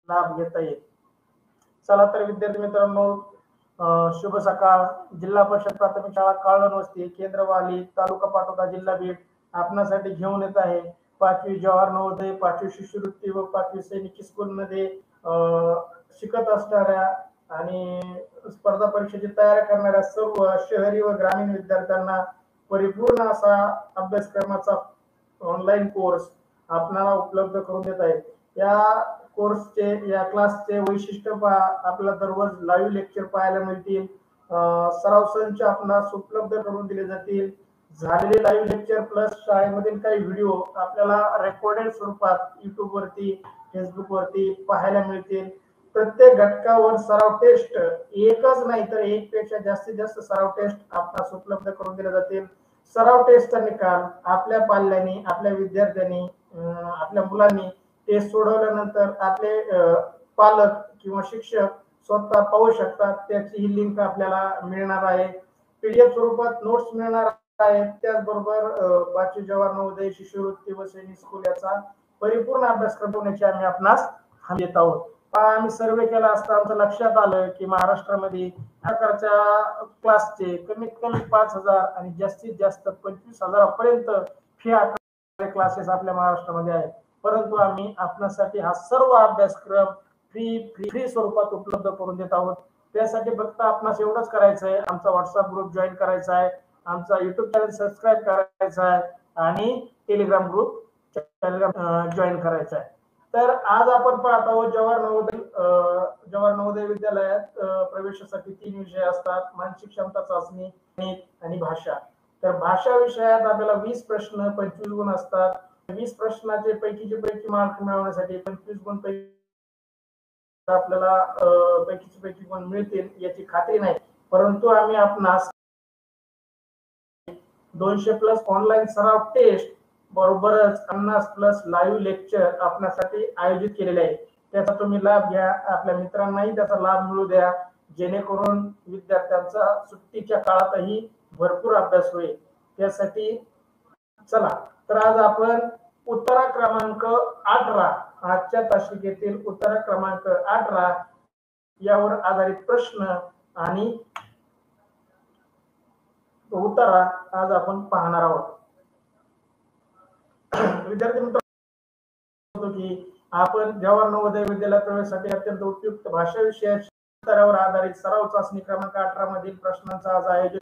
लाभ घेता येईल. चला तर विद्यार्थी मित्रांनो, शुभ सकाळ. जिल्हा परिषद प्राथमिक शाळा काळण वस्ती, केंद्रवाली, तालुका पाटोदा, जिल्हा बीड आपणासाठी घेऊन येत आहे 5वी जवाहर नवोदय, 5वी शिष्यवृत्ती व 5वी सैनिकी स्कूलमध्ये शिकत असणाऱ्या आणि स्पर्धा परीक्षेची तयारी करणाऱ्या सर्व शहरी व ग्रामीण विद्यार्थ्यांना परिपूर्ण असा अभ्यासक्रमाचा ऑनलाईन कोर्स आपल्याला उपलब्ध करून देत आहे. या कोर्सचे या क्लासचे वैशिष्ट्य पहा, आपल्याला दररोज लाईव्ह लेक्चर पाहायला मिळतील, सराव संच आपणास उपलब्ध करून दिले जातील. झालेले लाईव्ह लेक्चर प्लस शाळेमधील काही व्हिडिओ आपल्याला रेकॉर्डेड स्वरूपात युट्यूब वरती, फेसबुक वरती पाहायला मिळतील. प्रत्येक घटकावर सराव टेस्ट, एकच नाही तर एक पेक्षा जास्तीत जास्त सराव टेस्ट आपणास उपलब्ध करून दिले जातील. सराव टेस्टचा निकाल आपल्या पाल्यांनी, आपल्या विद्यार्थ्यांनी, आपल्या मुलांनी टेस्ट सोडवल्यानंतर आपले पालक किंवा शिक्षक स्वतः पाहू शकतात. त्याची ही लिंक आपल्याला मिळणार आहे. पीडीएफ स्वरूपात नोट्स मिळणार आहेत. त्याचबरोबर 5वी जवाहर नवोदय, शिष्यवृत्ती व सैनिक स्कूल याचा परिपूर्ण अभ्यासक्रम होण्याची आम्ही आपणास हमी देत आहोत. आम्ही सर्वे केला असता आमचं लक्षात आलं की महाराष्ट्रामध्ये प्रकारच्या क्लासचे कमीत कमी 5,000 आणि जास्तीत जास्त 25,000 फी आकारणारे क्लासेस आपल्या महाराष्ट्रामध्ये आहेत. परंतु आम्ही आपल्यासाठी हा सर्व अभ्यासक्रम फ्री स्वरूपात उपलब्ध करून देत आहोत. त्यासाठी फक्त आपणास एवढंच करायचं आहे, आमचा व्हॉट्सअप ग्रुप जॉईन करायचा आहे, आमचा युट्यूब चॅनल सबस्क्राईब करायचा आहे आणि टेलिग्राम ग्रुप जॉईन करायचा आहे. तर आज आपण पाहत आहोत जवाहर नवोदय विद्यालयात प्रवेशासाठी 3 विषय असतात: मानसिक क्षमता चाचणी, आणि भाषा. तर भाषा विषयात आपल्याला 20 प्रश्न 25 गुण असतात. 20 प्रश्नाचे पैकीचे पैकी मार्क मिळवण्यासाठी 25 गुण पैकी आपल्याला पैकीचे पैकी गुण मिळतील याची खात्री नाही, परंतु आम्ही आपणास 200+ ऑनलाईन सराव टेस्ट बरोबरच 50+ लाईव्ह लेक्चर आपल्यासाठी आयोजित केलेले आहे. त्याचा तुम्ही लाभ घ्या, आपल्या मित्रांनाही त्याचा लाभ मिळू द्या, जेणेकरून विद्यार्थ्यांचा सुट्टीच्या काळातही भरपूर अभ्यास होईल. त्यासाठी चला तर आज आपण उत्तरा क्रमांक 18, आजच्या तासिकेतील उत्तरा क्रमांक 18 यावर आधारित प्रश्न आणि उत्तरा आज आपण पाहणार आहोत. विद्यार्थी मित्रांनो, की आपण जवाहर नवोदय विद्यालय प्रवेशासाठी अत्यंत उपयुक्त भाषा विषयाच्या स्तरावर आधारित सराव चाचणी क्रमांक 18 मधील प्रश्नांचा आज आयोजन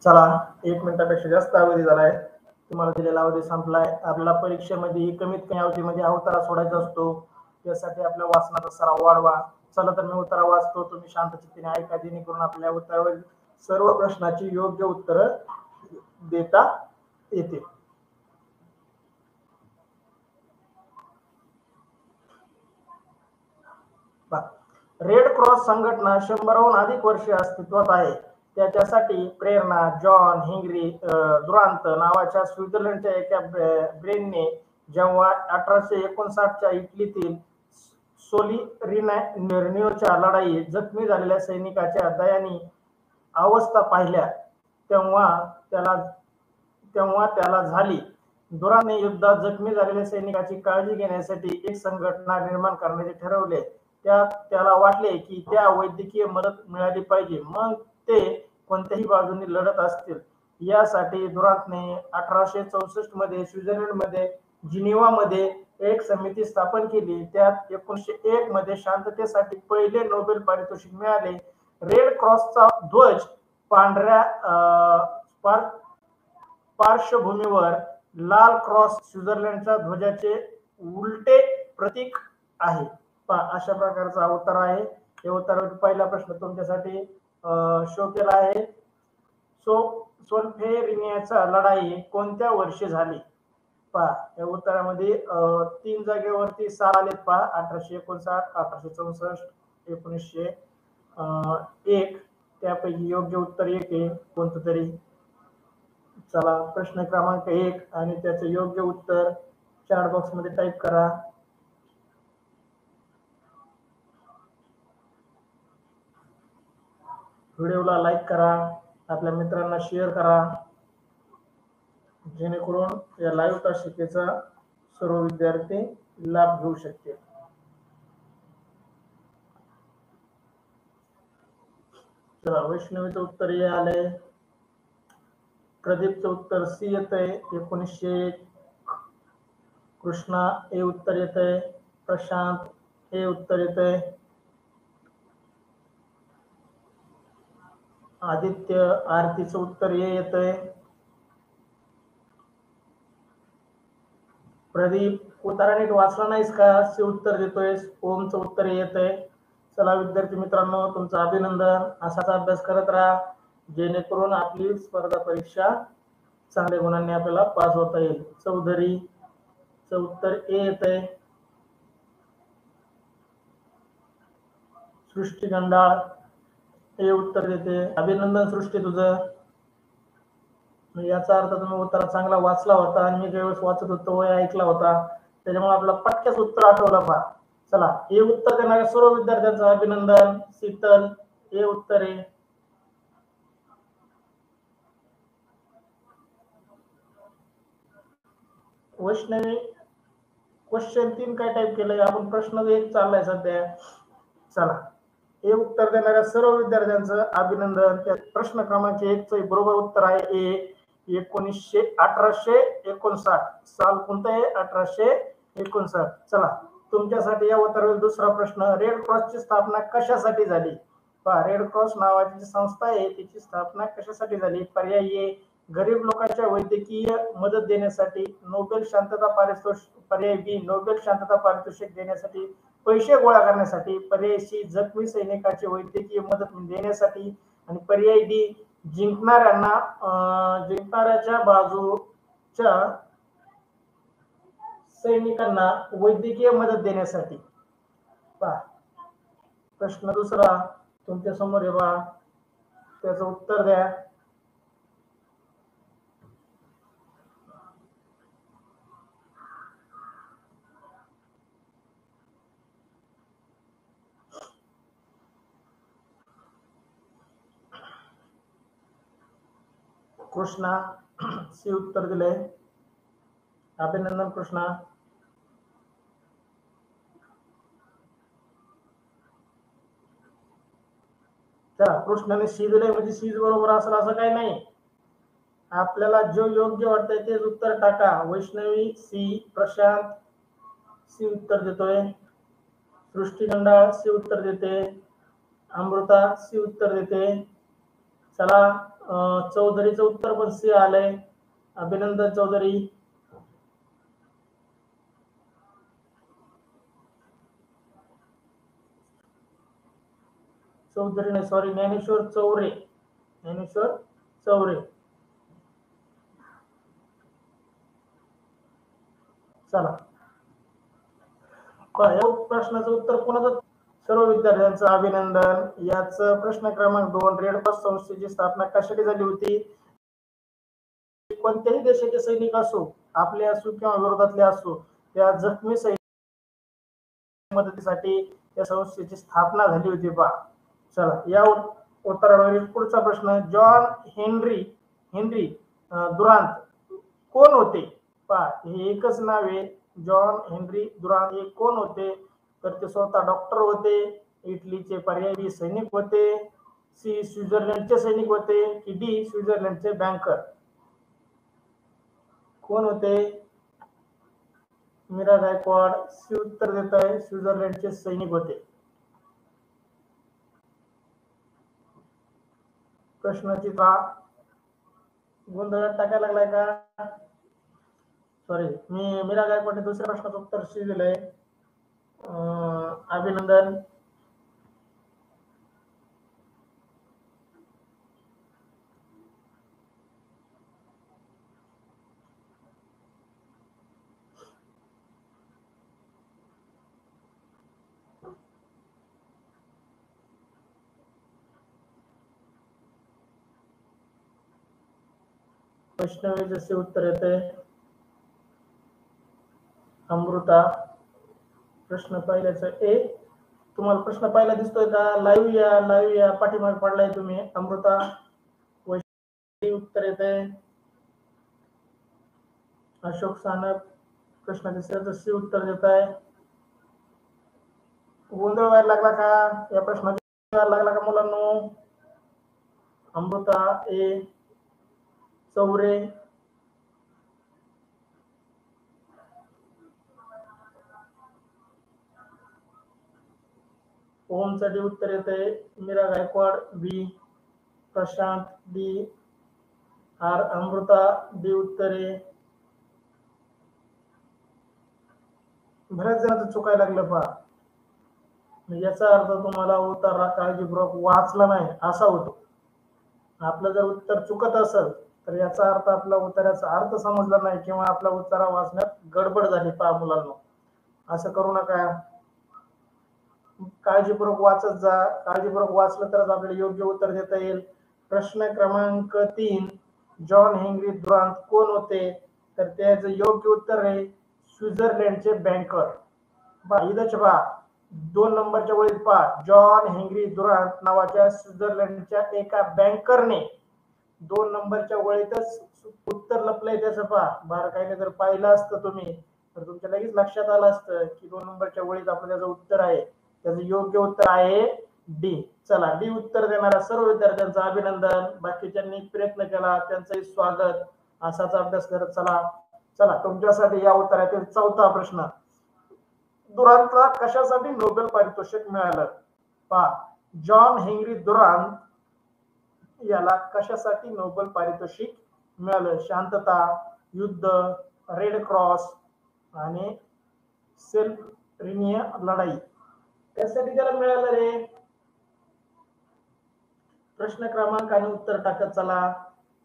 चला 1 मिनिटापेक्षा जास्त अवधी झालाय. तुम्हाला दिलेला अवधी संपलाय. आपल्याला परीक्षेमध्ये कमीत कमी अवधीमध्ये उत्तरा सोडायचा असतो. त्यासाठी आपल्या वाचनाचा सराव वाढवा. चला तर मी उत्तरा वाचतो, तुम्ही शांत चित्ताने ऐका, जेणेकरून आपल्या उत्तरावर सर्व प्रश्नाची योग्य उत्तर देता येतील. रेड क्रॉस संघटना 100हून अधिक वर्षे अस्तित्वात आहे. त्याच्यासाठी प्रेरणा जॉन हेनरी दुरांत नावाच्या स्वित्झर्लंडच्या एका ब्रेनने जेव्हा 1859च्या इटलीतील सोलिरिनोच्या लढाईत जखमी झालेल्या सैनिकाच्या दयनीय अवस्था पाहिल्या, तेव्हा त्याला झाली. दुरांतने युद्धात जखमी झालेल्या सैनिकाची काळजी घेण्यासाठी एक संघटना निर्माण करण्याचे ठरवले. त्याला वाटले की त्या वैद्यकीय मदत मिळाली पाहिजे, मग ते कोणत्याही बाजूने लढत असतील. यासाठी दुरांतने 1864 मध्ये स्वित्झर्लंडमध्ये जिनिव्हामध्ये एक समिती स्थापन केली. त्यात 1901 मध्ये शांततेसाठी पहिले नोबेल पारितोषिक मिळाले. रेड क्रॉसचा ध्वज पांढऱ्या पार्श्वभूमीवर लाल क्रॉस स्वित्झर्लंडच्या ध्वजाचे उलटे प्रतीक आहे? पहा अशा प्रकारचा उत्तर आहे. हे उत्तर पहिला प्रश्न तुमच्यासाठी शो केला आहे. सोल्फेरिनियाचा लढाई कोणत्या वर्षी झाली? पहा या उत्तरामध्ये 3 जागेवरती साल आलेत पहा 1859, 1864, 1901. त्यापैकी योग्य उत्तर एक आहे कोणतं तरी. चला प्रश्न क्रमांक 1 आणि त्याचं योग्य उत्तर चॅट बॉक्स मध्ये टाईप करा. व्हिडिओला लाईक करा, आपल्या मित्रांना शेअर करा, जेणेकरून या लाईव्ह तासिकेचा सर्व विद्यार्थी लाभ घेऊ शकतील. चला वैष्णवीचं उत्तर हे आलंय. प्रदीपचं उत्तर सी येत आहे 1901. कृष्णा हे उत्तर येत आहे. प्रशांत हे उत्तर येत आहे. आदित्य आरतीचं उत्तर हे येत आहे. प्रदीप उत्तर नीट वाचला नाहीस का? सी उत्तर देतोय. ओमचं उत्तर हे येत आहे. चला विद्यार्थी मित्रांनो तुमचं अभिनंदन. असाच अभ्यास करत राहा जेणेकरून आपली स्पर्धा परीक्षा चांगल्या गुणांनी आपल्याला पास होता येईल. चौधरीचं उत्तर ए येत आहे. सृष्टी गंडाळ हे उत्तर देते. अभिनंदन सृष्टी तुझं. याचा अर्थ तुम्ही उत्तर चांगला वाचला होता आणि मी ज्यावेळेस वाचत होतो ऐकला होता त्याच्यामुळे आपला पटक्याच उत्तर आठवलं पहा. चला हे उत्तर देणाऱ्या सर्व विद्यार्थ्यांचं अभिनंदन. शीतल हे उत्तर आहे. वैष्णवी क्वेश्चन 3 काय टाईप केलंय आपण? प्रश्न 1 चाललाय सध्या. चला हे उत्तर देणाऱ्या सर्व विद्यार्थ्यांचं अभिनंदन. त्या प्रश्न क्रमांक 1 चं बरोबर उत्तर आहे ए. 1859 साल कोणतं आहे? 1859. चला तुमच्यासाठी या उत्तरावर दुसरा प्रश्न. रेड क्रॉसची स्थापना कशासाठी झाली? पहा रेड क्रॉस नावाची संस्था आहे तिची स्थापना कशासाठी झाली? पर्याय ए गरीब लोकांच्या वैद्यकीय मदत देण्यासाठी. नोबेल शांतता पारितोषिक. पर्याय बी नोबेल शांतता पारितोषिक देण्यासाठी. पैसे गोळा करण्यासाठी. पर्याय सी जखमी सैनिकांची वैद्यकीय मदत देण्यासाठी. आणि पर्याय डी जिंकणाऱ्याच्या बाजूच्या सैनिकांना वैद्यकीय मदत देण्यासाठी. पहा प्रश्न दुसरा तुमच्या समोर आहे बा, त्याचं उत्तर द्या. कृष्णा सी उत्तर दिले. अभिनंदन कृष्णा. चला कृष्णाने सी दिले म्हणजे सी बरोबर असेल असं काही नाही. आपल्याला जो योग्य वाटतंय तेच उत्तर टाका. वैष्णवी सी. प्रशांत सी उत्तर देतोय. सृष्टी गंडाळ सी उत्तर देते. अमृता सी उत्तर देते. चला चौधरीचं उत्तर पण सी आलंय. अभिनंदन चौधरी. चौधरी नाही सॉरी ज्ञानेश्वर चौरे. ज्ञानेश्वर चौरे. चला प्रश्नाचं उत्तर कोणाचं? सर्व विद्यार्थ्यांचं अभिनंदन. याच प्रश्न क्रमांक 2 रेड क्रॉस संस्थेची स्थापना कशासाठी झाली होती? कोणत्याही देशाचे सैनिक असो आपले असो किंवा विरोधातले असो त्या जखमी सैनिक मदतीसाठी त्या संस्थेची स्थापना झाली होती पहा. चला या उत्तरावरील पुढचा प्रश्न. जॉन हेनरी दुरांत कोण होते? पहा हे एकच नाव आहे. जॉन हेनरी दुरांत हे कोण होते? तर ते स्वतः डॉक्टर होते. इटलीचे पर्यायी सैनिक होते. सी स्वित्झर्लंडचे सैनिक होते की डी स्वित्झर्लंडचे बँकर? कोण होते? मीरा गायकवाड सी उत्तर देत आहे. स्वित्झर्लंडचे सैनिक होते. प्रश्नाची गोंधळात टाकायला लागलाय का? सॉरी, मी मीरा गायकवाडने दुसऱ्या प्रश्नाचं उत्तर सी दिलंय. अभिनंदन. वैष्णवी जसे उत्तर येते. अमृता. प्रश्न पहिल्याचा ए. तुम्हाला प्रश्न पहिला दिसतोय का? लाईव्ह या पाठीमागे पडलाय तुम्ही. अमृता. वैष्णवी उत्तर येते. अशोक सानप प्रश्न दुसऱ्याचं सी उत्तर देत आहे. गोंधळ व्हायला लागला का? या प्रश्नाचा लागला का मुलांनो? अमृता ए. चौरे. ओम साठी उत्तर येते. Meera Gaikwad B. Prashant D. R. Amruta D उत्तरे. बऱ्याच जणांचं चुकायला लागलं पहा. याचा अर्थ तुम्हाला उत्तर काळजीपूर्वक वाचला नाही असा होतो. आपलं जर उत्तर चुकत असेल तर याचा अर्थ आपला उत्तराचा अर्थ समजला नाही किंवा आपला उत्तर वाचण्यात गडबड झाली. पहा मुलांनो, असं करू नका. काळजीपूर्वक वाचत जा. काळजीपूर्वक वाचलं तरच आपल्याला योग्य उत्तर देता येईल. प्रश्न क्रमांक 3. जॉन हेनरी दुरांत कोण होते? तर त्याचं योग्य उत्तर आहे स्वित्झर्लंडचे बँकर. इथंच पहा 2 नंबरच्या वळीत पहा. जॉन हेनरी दुरांत नावाच्या स्वित्झर्लंडच्या एका बँकरने 2 नंबरच्या वळीतच उत्तर लपलंय त्याचं. पहा बारकाईने जर पाहिलं असतं तुम्ही तर तुमच्या लगेच लक्षात आलं असतं की 2 नंबरच्या वळीत आपलं त्याचं उत्तर आहे. त्याचं योग्य उत्तर आहे डी. चला, डी उत्तर देणाऱ्या सर्व विद्यार्थ्यांचं अभिनंदन. बाकीच्यांनी प्रयत्न केला त्यांचंही स्वागत. असाच अभ्यास करत चला. चला, तुमच्यासाठी या उत्तरातील 4था प्रश्न. दुरांतला कशासाठी नोबेल पारितोषिक मिळालं? पहा, जॉन हेनरी दुरांत याला कशासाठी नोबेल पारितोषिक मिळालं? शांतता, युद्ध, रेड क्रॉस आणि सेल्फ रिनिय लढाई. त्यासाठी त्याला मिळालं रे. प्रश्न क्रमांक आणि उत्तर टाकत चला,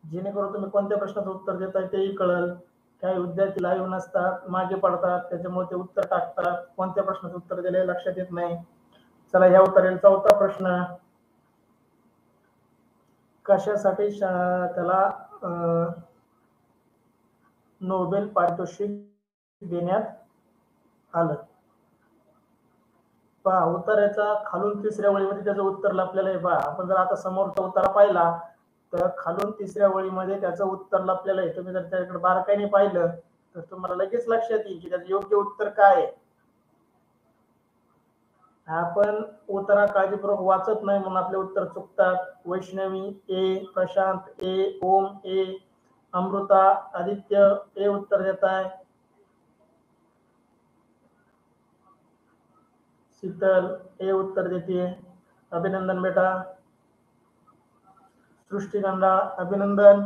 जेणेकरून तुम्ही कोणत्या प्रश्नाचं उत्तर देताय तेही कळेल. काही विद्यार्थी लाईव्ह नसतात, मागे पडतात, त्याच्यामुळे ते उत्तर टाकतात. कोणत्या प्रश्नाचं उत्तर दिले लक्षात येत नाही. चला, या उत्तरेल 4था प्रश्न. कशासाठी त्याला नोबेल पारितोषिक देण्यात आलं? पहा, उत्तराचा खालून 3ऱ्या वळीमध्ये त्याचं उत्तर लपलेलं आहे. पहा, आपण जर आता समोरचा उत्तर पाहिला तर खालून 3ऱ्या वळीमध्ये त्याचं उत्तर लपलेलं आहे. तुम्ही जर त्याकडे बारकाईने पाहिलं तर तुम्हाला लगेच लक्षात येईल की त्याचं योग्य उत्तर काय आहे. आपण उत्तर काळजीपूर्वक वाचत नाही म्हणून आपले उत्तर चुकतात. वैष्णवी ए. प्रशांत ए. ओम ए. अमृता आदित्य ए उत्तर देत आहे. शीतल ए उत्तर देते. अभिनंदन बेटा. सृष्टीगंधा अभिनंदन.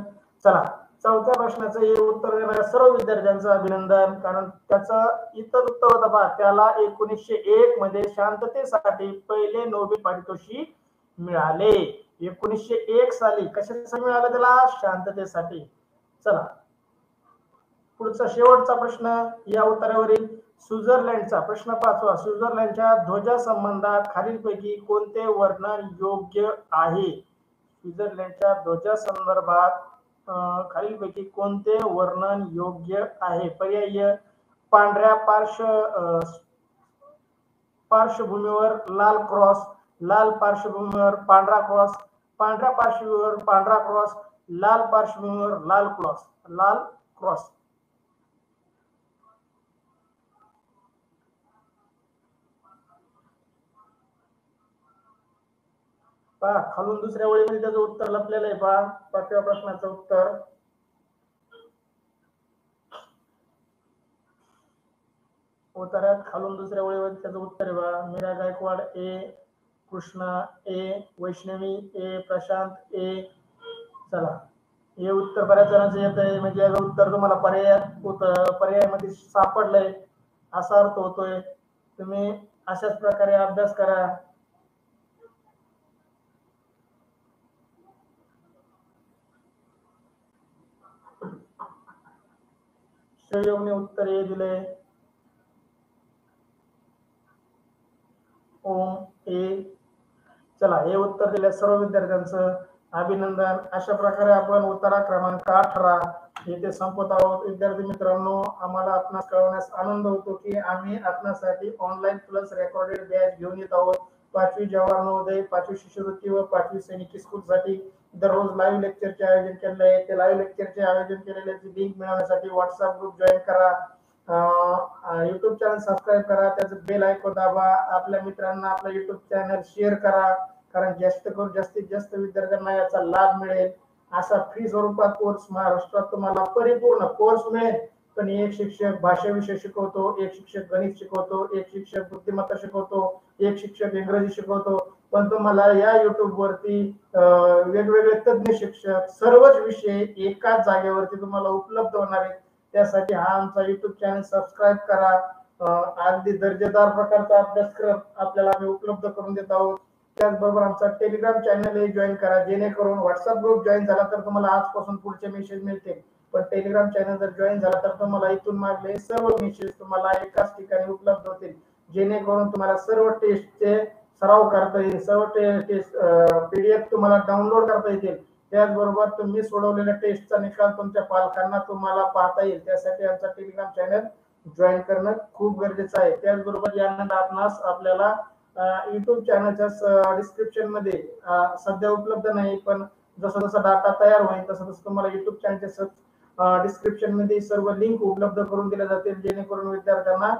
चला, 4थ्या प्रश्नाचं हे उत्तर देणाऱ्या सर्व विद्यार्थ्यांचं अभिनंदन. कारण त्याचं इतर उत्तर होतं पहा. त्याला 1901 मध्ये शांततेसाठी पहिले नोबेल पारितोषिक मिळाले. 1901 साली कशासाठी मिळालं त्याला? शांततेसाठी. चला, पुढचा शेवटचा प्रश्न या उत्तरावरील. स्वित्झर्लंडचा प्रश्न 5वा. स्वित्झर्लंडच्या ध्वजासंबंधात खालीलपैकी कोणते वर्णन योग्य आहे? स्वित्झर्लंडच्या ध्वजासंदर्भात खालीलपैकी कोणते वर्णन योग्य आहे? पर्याय: पांढऱ्या पार्श्वभूमीवर लाल क्रॉस, लाल पार्श्वभूमीवर पांढरा क्रॉस, पांढऱ्या पार्श्वभूमीवर पांढरा क्रॉस, लाल पार्श्वभूमीवर लाल क्रॉस. पहा, खालून 2ऱ्या वळीमध्ये त्याचं उत्तर लपलेलं आहे. पहा, 5व्या प्रश्नाचं उत्तर. उत्तरात खालून 2ऱ्या वळीमध्ये त्याचं उत्तर आहे. पहा, मीरा गायकवाड ए. कृष्णा ए. वैष्णवी ए. प्रशांत ए. चला, हे उत्तर बऱ्याच जणांचं येत आहे, म्हणजे याचं उत्तर तुम्हाला पर्यायामध्ये सापडलंय असा अर्थ होतोय. तुम्ही अशाच प्रकारे अभ्यास करा. संयोगने उत्तर हे दिले. ओम ए. चला, हे उत्तर दिल्या सर्व विद्यार्थ्यांचं अभिनंदन. अशा प्रकारे आपण उतारा क्रमांक 18 येथे संपत आहोत. विद्यार्थी मित्रांनो, आम्हाला आपणास कळवण्यास आनंद होतो की आम्ही आपणासाठी ऑनलाईन प्लस रेकॉर्डेड बॅच घेऊन येत आहोत. 5वी जवाहर नवोदय, 5वी शिष्यवृत्ती व 5वी सैनिकी स्कूल साठी दररोज लाईव्ह लेक्चरचे आयोजन केले आहे. ते लाईव्ह लेक्चरचे आयोजन केलेले लिंक मिळवण्यासाठी व्हॉट्सअप ग्रुप जॉईन करा, युट्यूब चॅनल सबस्क्राईब करा, त्याचं बेल आयकॉन दाबा, आपल्या मित्रांना आपला युट्यूब चॅनल शेअर करा, कारण जास्तीत जास्त विद्यार्थ्यांना याचा लाभ मिळेल. असा फ्री स्वरूपात कोर्स महाराष्ट्रात तुम्हाला परिपूर्ण कोर्स मिळेल. पण एक शिक्षक भाषा विषय शिकवतो, एक शिक्षक गणित शिकवतो, एक शिक्षक बुद्धिमत्ता शिकवतो, एक शिक्षक इंग्रजी शिकवतो. पण तुम्हाला या युट्यूब वरती वेगवेगळे तज्ञ शिक्षक सर्वच विषय एकाच जागेवरती तुम्हाला उपलब्ध होणार आहेत. त्यासाठी हा आमचा युट्यूब चॅनल सबस्क्राईब करा. अगदी दर्जेदार प्रकारचा अभ्यासक्रम आपल्याला आम्ही उपलब्ध करून देत आहोत. त्याचबरोबर आमचा टेलिग्राम चॅनल जॉईन करा, जेणेकरून व्हॉट्सअप ग्रुप जॉईन झाला तर तुम्हाला आजपासून पुढचे मेसेज मिळतील. पण टेलिग्राम चॅनल जर जॉईन झाला तर तुम्हाला इथून मागले सर्व मेसेज तुम्हाला एकाच ठिकाणी उपलब्ध होतील, जेणेकरून तुम्हाला सर्व टेस्टचे सराव करता येईल, सर्व टेस्ट पीडीएफ तुम्हाला डाउनलोड करता येतील. त्याचबरोबर तुम्ही सोडवलेल्या टेस्टचा निकाल तुमच्या पालकांना तुम्हाला पाहता येईल. त्यासाठी आमचा टेलिग्राम चॅनल जॉईन करणं खूप गरजेचं आहे. त्याचबरोबर यानंतर आपणास आपल्याला युट्यूब चॅनलच्या डिस्क्रिप्शन मध्ये सध्या उपलब्ध नाही, पण जसं जसं डाटा तयार होईल तसं तसं तुम्हाला युट्यूब चॅनलच्या डिस्क्रिप्शन मध्ये सर्व लिंक उपलब्ध करून दिल्या जातील, जेणेकरून विद्यार्थ्यांना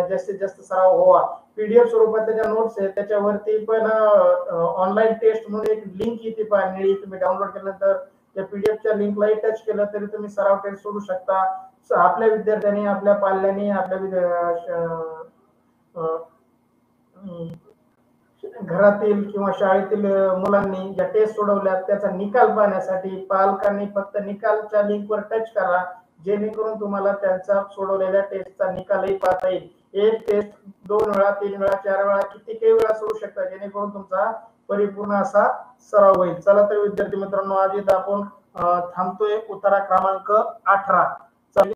जास्तीत जास्त सराव व्हावा. पीडीएफ स्वरूपात त्याच्या नोट्स आहेत, त्याच्यावरती पण ऑनलाईन टेस्ट म्हणून एक लिंक येते पहा निळी, तुम्ही डाउनलोड केल्यानंतर त्या पीडीएफच्या लिंकला टच केलं तरी तुम्ही सराव टेस्ट सोडू शकता. आपल्या विद्यार्थ्यांनी, आपल्या पाल्याने, घरातील किंवा शाळेतील मुलांनी ज्या टेस्ट सोडवल्या त्याचा निकाल पाहण्यासाठी पालकांनी फक्त निकालच्या लिंकवर टच करा, जेणेकरून तुम्हाला त्यांचा सोडवलेल्या टेस्टचा निकालही पाहता येईल. एक टेस्ट 2 वेळा, 3 वेळा, 4 वेळा, कितीही वेळा सोडू शकता, जेणेकरून तुमचा परिपूर्ण असा सराव होईल. चला तर विद्यार्थी मित्रांनो, आज इथं आपण थांबतोय. उतारा क्रमांक 18